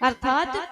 अर्थात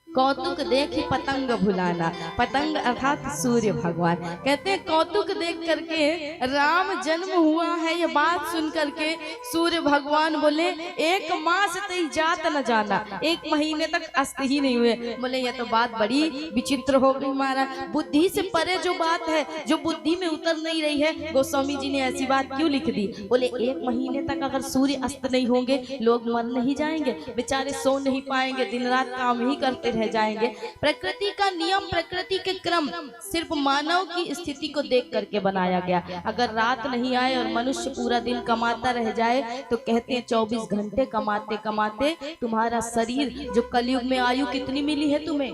कौतुक देखी पतंग भुलाना। पतंग अर्थात सूर्य भगवान। कहते हैं कौतुक देख करके राम जन्म हुआ है, ये बात सुन करके सूर्य भगवान बोले एक मास तई जात न जाना, एक महीने तक अस्त ही नहीं हुए। बोले ये तो बात बड़ी विचित्र हो गई महाराज, बुद्धि से परे जो बात है, जो बुद्धि में उतर नहीं रही है, गोस्वामी जी ने ऐसी बात क्यों लिख दी। बोले एक महीने तक अगर सूर्य अस्त नहीं होंगे, लोग मर नहीं जाएंगे, बेचारे सो नहीं पाएंगे, दिन रात काम ही करते रह जाएंगे। प्रकृति का नियम, प्रकृति के क्रम सिर्फ मानव की स्थिति को देख करके बनाया गया। अगर रात नहीं आए और मनुष्य पूरा दिन कमाता रह जाए तो कहते हैं 24 घंटे कमाते कमाते तुम्हारा शरीर, जो कलयुग में आयु कितनी मिली है तुम्हें,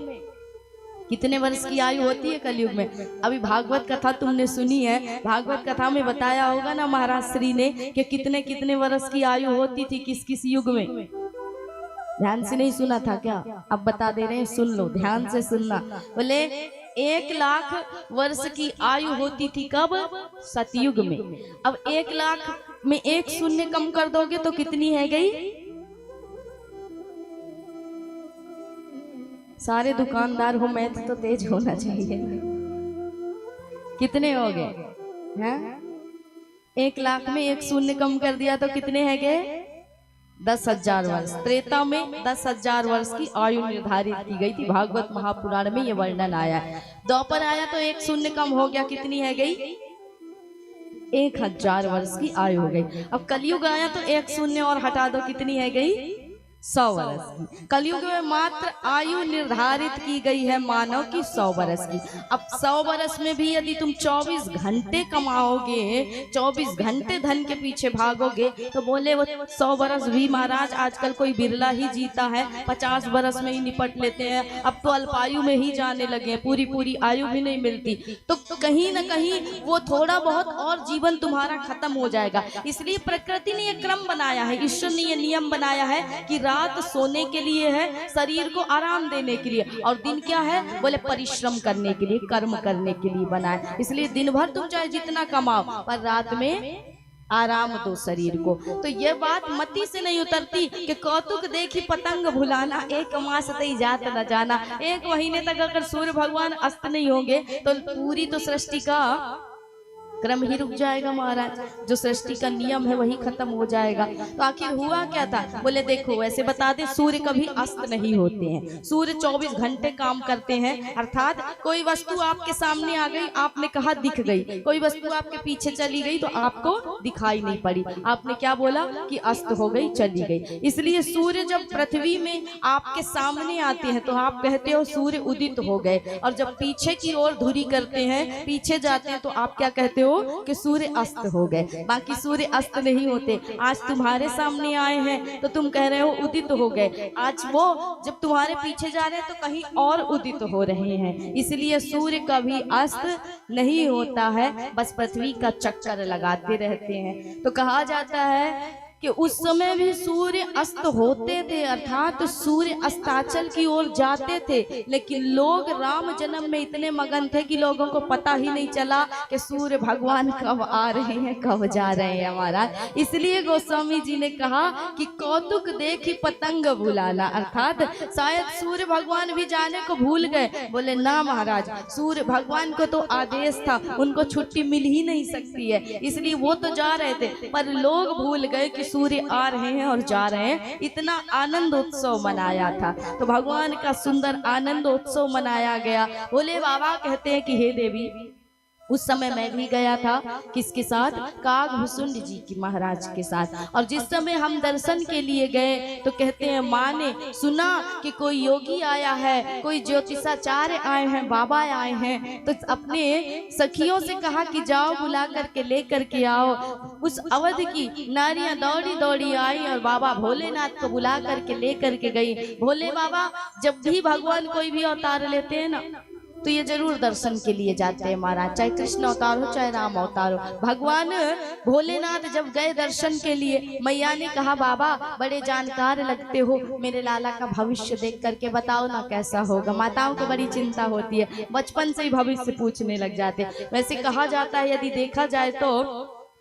कितने वर्ष की आयु होती है कलयुग में। अभी भागवत कथा तुमने सुनी है, भागवत कथा में बताया होगा ना महाराज श्री ने कि कितने कितने वर्ष की आयु होती थी किस किस युग में। ध्यान से नहीं सुना था क्या? अब बता दे रहे हैं, सुन लो, ध्यान से सुनना। बोले 1 लाख वर्ष की आयु होती थी कब? सतयुग में। अब 1 लाख में 1 शून्य कम कर दोगे तो कितनी है गई? सारे दुकानदार हो, मैथ तो तेज होना चाहिए। कितने हो गए हैं? 1 लाख में 1 शून्य कम कर दिया तो कितने है गए? 10,000 वर्ष। त्रेता में 10,000 वर्ष की आयु निर्धारित की गई थी, भागवत महापुराण में ये वर्णन आया है। द्वापर आया तो 1 शून्य कम हो गया, कितनी है गई? 1,000 वर्ष की आयु हो गई। अब कलयुग आया तो 1 शून्य और हटा दो, कितनी है गई? 100 वर्ष की। कलयुग में मात्र आयु निर्धारित की गई है मानव की 100 वर्ष की। अब 100 वर्ष में भी यदि तुम 24 घंटे कमाओगे, 24 घंटे धन के पीछे भागोगे, तो बोले वो 100 वर्ष भी महाराज आजकल कोई बिरला ही जीता है, 50 वर्ष में ही निपट लेते हैं। अब तो अल्पायु में ही जाने लगे, पूरी पूरी आयु भी नहीं मिलती। तो कहीं ना कहीं वो थोड़ा बहुत और जीवन तुम्हारा खत्म हो जाएगा। इसलिए प्रकृति ने यह क्रम बनाया है, ईश्वर ने यह नियम बनाया है कि रात सोने के लिए है, शरीर को आराम देने के लिए, और दिन क्या है? बोले परिश्रम करने के लिए, कर्म करने के लिए बना है। इसलिए दिन भर तुम चाहे जितना कमाओ, पर रात में आराम दो शरीर को। तो ये बात मति से नहीं उतरती कि कौतुक देखी पतंग भुलाना, 1 मास तई जात न जाना। 1 महीने तक अगर सूर्य भगवान अस्त नहीं होंगे तो पूरी तो सृष्टि का क्रम ही रुक जाएगा महाराज, जो सृष्टि का नियम है वही खत्म हो जाएगा। तो आखिर हुआ क्या था? बोले देखो, वैसे बता दे, सूर्य कभी अस्त नहीं होते हैं, सूर्य 24 घंटे काम करते हैं। अर्थात कोई वस्तु आपके सामने आ गई, आपने कहा दिख गई, कोई वस्तु आपके पीछे चली गई तो आपको दिखाई नहीं पड़ी, आपने क्या बोला कि अस्त हो गई, चली गई। इसलिए सूर्य जब पृथ्वी में आपके सामने आते हैं तो आप कहते हो सूर्य उदित हो गए, और जब पीछे की ओर धुरी करते हैं, पीछे जाते हैं, तो आप क्या कहते हो कि सूर्य अस्त हो गए। बाकी सूर्य अस्त नहीं होते। आज तुम्हारे सामने आए हैं तो तुम कह रहे हो उदित हो गए, आज वो जब तुम्हारे पीछे जा रहे हैं तो कहीं और उदित हो रहे हैं। इसलिए सूर्य कभी अस्त नहीं होता है, बस पृथ्वी का चक्कर लगाते रहते हैं। तो कहा जाता है कि उस समय भी सूर्य अस्त होते थे, अर्थात सूर्य अस्ताचल की ओर जाते थे, लेकिन लोग राम जन्म में इतने मगन थे कि लोगों को पता ही नहीं चला कि सूर्य भगवान कब आ रहे हैं, कब जा रहे हैं महाराज। इसलिए गोस्वामी जी ने कहा कि कौतुक देखी पतंग भुलाना, अर्थात शायद सूर्य भगवान भी जाने को भूल गए। बोले ना महाराज, सूर्य भगवान को तो आदेश था, उनको छुट्टी मिल ही नहीं सकती है, इसलिए वो तो जा रहे थे, पर लोग भूल गए कि सूर्य आ रहे हैं और जा रहे हैं। इतना आनंद उत्सव मनाया था, तो भगवान का सुंदर आनंद उत्सव मनाया गया। भोले बाबा कहते हैं कि हे देवी, उस समय मैं भी गया था, किसके साथ? कागभूषुंड जी की महाराज के साथ। और जिस समय हम दर्शन के लिए गए तो कहते हैं माँ ने सुना कि कोई योगी आया है, कोई ज्योतिषाचार्य आए हैं, बाबा आए हैं, तो अपने सखियों से कहा कि जाओ बुला करके ले करके आओ। उस अवध की नारियां दौड़ी दौड़ी आई और बाबा भोलेनाथ को बुला करके ले करके गई। भोले बाबा जब भी भगवान कोई भी अवतार लेते हैं ना, तो ये जरूर दर्शन के लिए जाते हैं महाराज, चाहे कृष्ण अवतार हो चाहे राम अवतार हो। भगवान भोलेनाथ जब गए दर्शन के लिए, मैया ने कहा बाबा बड़े जानकार लगते हो, मेरे लाला का भविष्य देख करके बताओ ना कैसा होगा। माताओं को बड़ी चिंता होती है, बचपन से ही भविष्य पूछने लग जाते। वैसे कहा जाता है यदि देखा जाए तो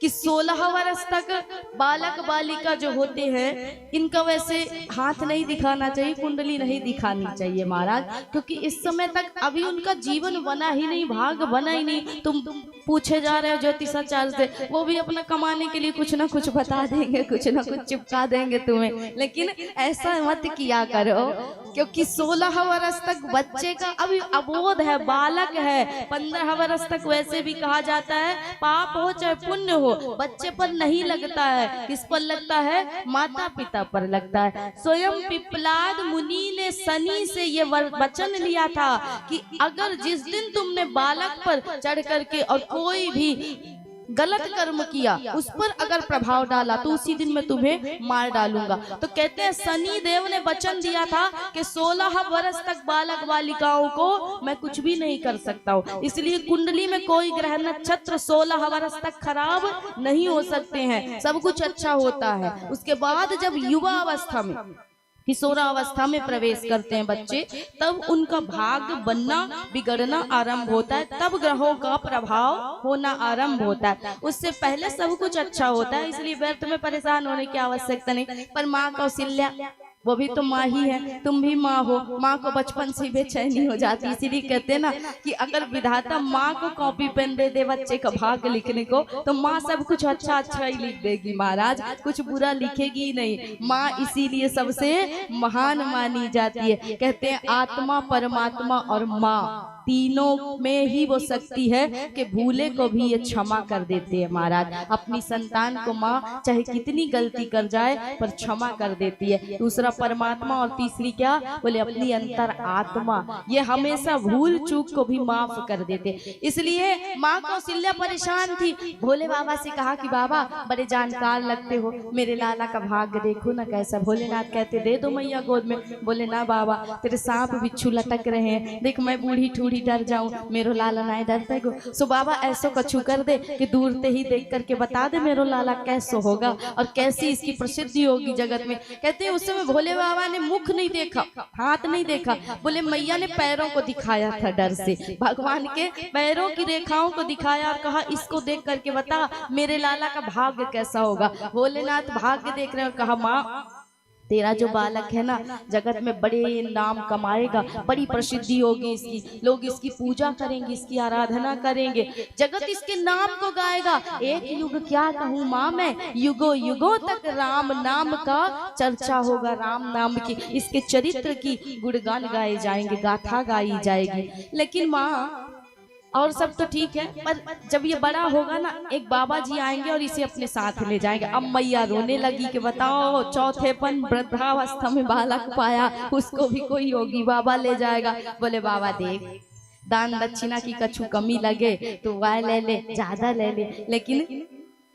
कि 16 वर्ष तक बालक बालिका जो होते हैं इनका वैसे हाथ नहीं दिखाना चाहिए, कुंडली नहीं दिखानी चाहिए महाराज, क्योंकि इस समय तक अभी उनका जीवन बना ही नहीं, भाग बना ही नहीं। तुम पूछे जा रहे हो ज्योतिषाचार्य से, वो भी अपना कमाने के लिए कुछ ना कुछ बता देंगे, कुछ ना कुछ चिपका देंगे तुम्हें, लेकिन ऐसा मत किया करो, क्योंकि 16 वर्ष तक बच्चे का अभी अबोध है, बालक है। 15 वर्ष तक वैसे भी कहा जाता है पाप हो चाहे पुण्य हो बच्चे पर नहीं लगता है, किस पर लगता है? माता पिता पर लगता है। स्वयं पिपलाद मुनि ने शनि से ये वचन लिया था कि अगर जिस दिन तुमने बालक पर चढ़ करके और कोई भी गलत कर्म किया, उस पर अगर प्रभाव डाला तो उसी दिन मैं तुम्हें मार डालूंगा। तो कहते हैं शनि देव ने वचन दिया था कि 16 वर्ष तक बालक बालिकाओं को मैं कुछ भी नहीं कर सकता हूँ, इसलिए कुंडली में कोई ग्रह नक्षत्र 16 वर्ष तक खराब नहीं हो सकते हैं, सब कुछ अच्छा होता है। उसके बाद जब युवा अवस्था में किशोरावस्था में प्रवेश करते हैं बच्चे, तब उनका भाग बनना बिगड़ना आरंभ होता है, तब ग्रहों का प्रभाव होना आरंभ होता है। उससे पहले सब कुछ अच्छा होता है, इसलिए व्यर्थ में परेशान होने की आवश्यकता नहीं। पर माँ कौशल्या वो भी तो माँ ही है, तुम भी माँ हो, माँ को बचपन से बेचैनी हो जाती, इसीलिए कहते हैं ना कि अगर विधाता माँ को कॉपी पेन दे दे बच्चे का भाग लिखने को, तो माँ सब कुछ अच्छा अच्छा ही लिख देगी महाराज, कुछ बुरा लिखेगी ही नहीं। माँ इसीलिए सबसे महान मानी जाती है। कहते हैं आत्मा परमात्मा और माँ तीनों में ही वो शक्ति है कि भूले को भी ये क्षमा कर देते हैं महाराज। अपनी संतान को माँ चाहे कितनी गलती कर जाए पर क्षमा कर देती है। दूसरा परमात्मा और तीसरी क्या बोले? अपनी अंतर आत्मा, ये हमेशा भूल चूक को भी माफ कर देते। इसलिए माँ कौशल्या परेशान थी, भोले बाबा से कहा कि बाबा बड़े जानकार लगते हो, मेरे लाला का भाग्य देखो ना कैसा। भोलेनाथ कहते दे दो मैया गोद में। बोले ना बाबा, तेरे सांप बिच्छू लटक रहे हैं, देख मैं बूढ़ी ठूढ़ी डर जाऊं, मेरो लाला ना डरते गो। सो बाबा ऐसो कछु कर दे कि दूर से ही देख करके बता दे मेरो लाला कैसो होगा और कैसी इसकी प्रसिद्धि होगी जगत में। कहते हैं उस समय भोले बाबा ने मुख नहीं देखा, हाथ नहीं देखा, बोले मैया ने पैरों को दिखाया था, डर से भगवान के पैरों की रेखाओं को दिखाया और कहा इसको देख करके बता मेरे लाला का भाग्य कैसा होगा। भोलेनाथ भाग्य देख रहे और कहा माँ तेरा जो बालक है ना जगत में बड़े नाम कमाएगा, बड़ी प्रसिद्धि होगी इसकी, लोग इसकी पूजा करेंगे, इसकी आराधना करेंगे, जगत इसके नाम को गाएगा। एक युग क्या कहूँ माँ मैं, युगों युगों तक राम नाम का चर्चा होगा, राम नाम की इसके चरित्र की गुणगान गाए जाएंगे, गाथा गाई जाएगी। लेकिन माँ और सब तो ठीक है, पर जब ये बड़ा होगा ना एक बाबा जी आएंगे और इसे अपने साथ ले जाएंगे। अब मैया रोने लगी कि बताओ चौथेपन वृद्धावस्था में बालक पाया, उसको भी कोई योगी बाबा ले जाएगा। बोले बाबा देख दान दक्षिणा की कछु कमी लगे तो वह ले ले, ज्यादा ले ले, लेकिन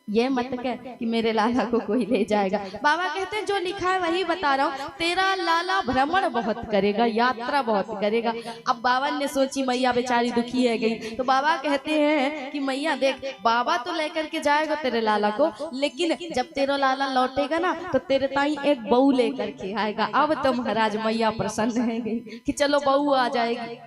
ये मत कह कि मेरे लाला को कोई ले जाएगा। बाबा कहते हैं जो लिखा है वही बता रहा हूँ, तेरा लाला भ्रमण बहुत करेगा, यात्रा बहुत करेगा। अब बाबा ने सोची मैया बेचारी दुखी है गई, तो बाबा कहते हैं कि मैया देख बाबा तो लेकर के जाएगा तेरे लाला को, लेकिन जब तेरा लाला लौटेगा ना तो तेरे ताई एक बहू लेकर के आएगा। अब तो महाराज मैया प्रसन्न है गई कि चलो बहू आ जाएगी,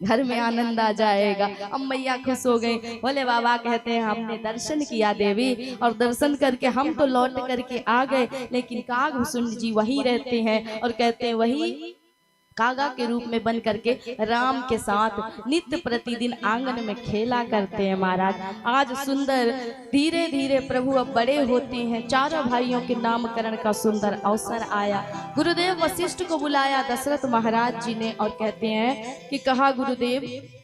घर में आनंद आ जाएगा। अब मैया खुश हो गई। बोले बाबा कहते हैं हमने दर्शन किया देवी, और दर्शन करके हम तो लौट करके आ गए, लेकिन कागभूषुंड जी वहीं रहते हैं और कहते हैं वही कागा के रूप में बन करके राम के साथ नित्य प्रतिदिन आंगन में खेला करते हैं महाराज। आज सुंदर धीरे धीरे प्रभु अब बड़े होते हैं, चारों भाइयों के नामकरण का सुंदर अवसर आया। गुरुदेव वशिष्ठ को बुलाया दशरथ महाराज जी ने और कहते हैं कि कहा गुरुदेव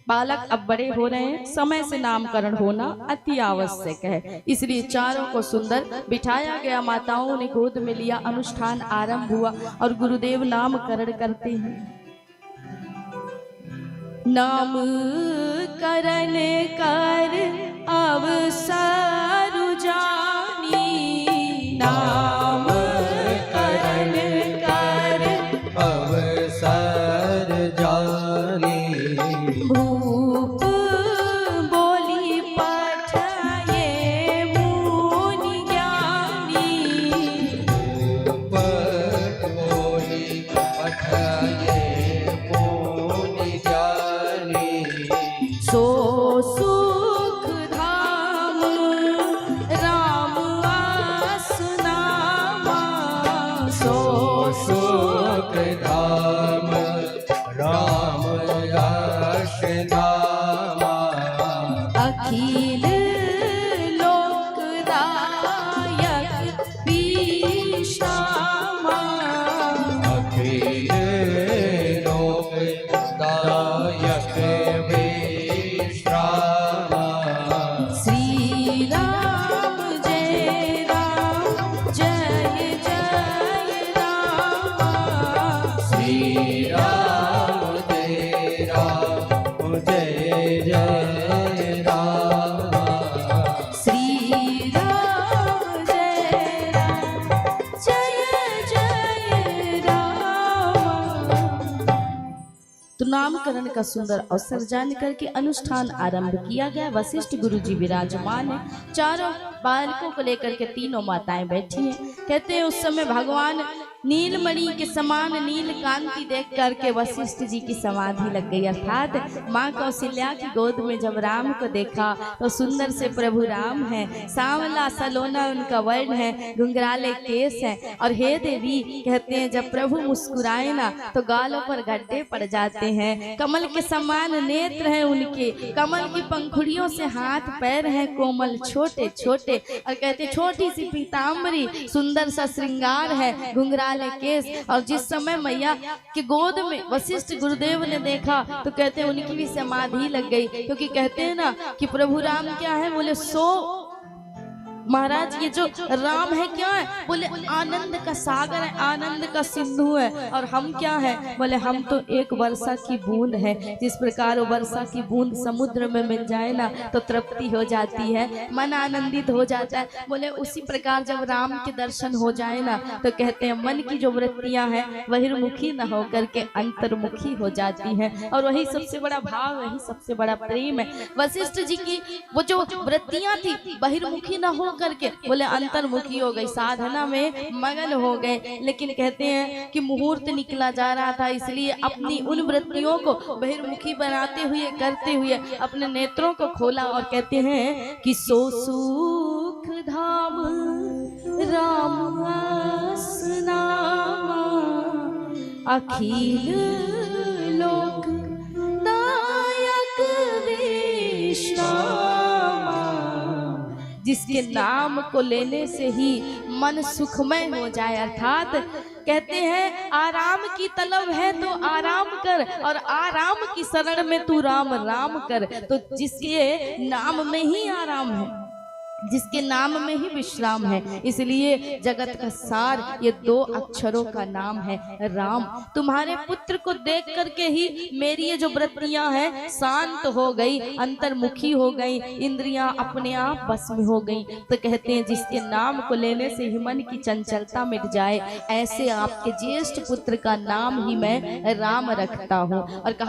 बालक अब बड़े हो रहे हैं, समय से नामकरण होना अति आवश्यक है, इसलिए चारों को सुंदर बिठाया गया, माताओं ने गोद में लिया, अनुष्ठान आरंभ हुआ और गुरुदेव नामकरण करते हैं। नामकरण कर अवसर जानी, नामकरण कर अवसर जानी, भूप बोली पठाए मुनि ज्ञानी, भूप बोली पठाए मुनि ज्ञानी, सो सुख धाम लोकदायक विश्राम। श्री राम जय जय राम। श्री राम जय जय राम। श्री राम जय जय राम। तो नामकरण का सुंदर अवसर जान करके अनुष्ठान आरंभ किया गया। वशिष्ठ गुरु जी विराजमान है, चारों बालकों को लेकर के तीनों माताएं बैठी हैं। कहते हैं उस समय भगवान नीलमणि के समान नील कांति देख करके वशिष्ठ जी की समाधि लग गई। अर्थात माँ कौशल्या की गोद में जब राम को देखा तो सुंदर से प्रभु राम है, सांवला सलोना उनका वर्ण है, घुंघराले केस है। और हे देवी, कहते हैं जब प्रभु मुस्कुराए ना तो गालों पर गड्ढे पड़ जाते हैं। कमल के समान नेत्र हैं उनके, कमल की पंखुड़ियों से हाथ पैर हैं कोमल छोटे छोटे। और कहते छोटी सी पीताम्बरी, सुंदर सा श्रृंगार है, घुंघराले केस। और जिस समय मैया के गोद में वशिष्ठ गुरुदेव ने देखा तो कहते हैं उनकी भी समाधि लग गई। क्योंकि कहते हैं ना कि प्रभु राम क्या है, बोले महाराज ये जो राम है क्या है, बोले आनंद का सागर है, आनंद का सिंधु है। और हम क्या है, बोले हम तो एक वर्षा की बूंद है। जिस प्रकार वर्षा की बूंद समुद्र में मिल जाए ना तो तृप्ति हो जाती है, मन आनंदित हो जाता है। बोले उसी प्रकार जब राम के दर्शन हो जाए ना तो कहते हैं मन की जो वृत्तियां हैं बहिर्मुखी न हो करके अंतर्मुखी हो जाती हैं। और वही सबसे बड़ा भाव, वही सबसे बड़ा प्रेम है। वशिष्ठ जी की वो जो वृत्तियां थी बहिर्मुखी न हो करके बोले अंतर्मुखी हो गई, साधना में मगन हो गए। लेकिन कहते हैं कि मुहूर्त निकला जा रहा था, इसलिए अपनी उन वृत्तियों को बहिर्मुखी बनाते हुए करते हुए अपने नेत्रों को खोला। और कहते हैं कि सो सुख धाम राम नामा, अखिल लोक नायक विश्राम। जिसके नाम को लेने से ही मन सुखमय हो जाए। अर्थात कहते हैं आराम की तलब है तो आराम कर, और आराम की शरण में तू राम राम कर। तो जिसके नाम में ही आराम है, जिसके नाम में ही विश्राम है, इसलिए जगत का सार ये दो अक्षरों का नाम है राम। तुम्हारे पुत्र को देख करके ही मेरी ये जो वृत्तियां हैं शांत हो गई, अंतर्मुखी हो गई, इंद्रियां अपने आप बस में हो गई। तो कहते हैं जिसके नाम को लेने से ही मन की चंचलता मिट जाए, ऐसे आपके ज्येष्ठ पुत्र का नाम ही मैं राम रखता हूँ। और कहा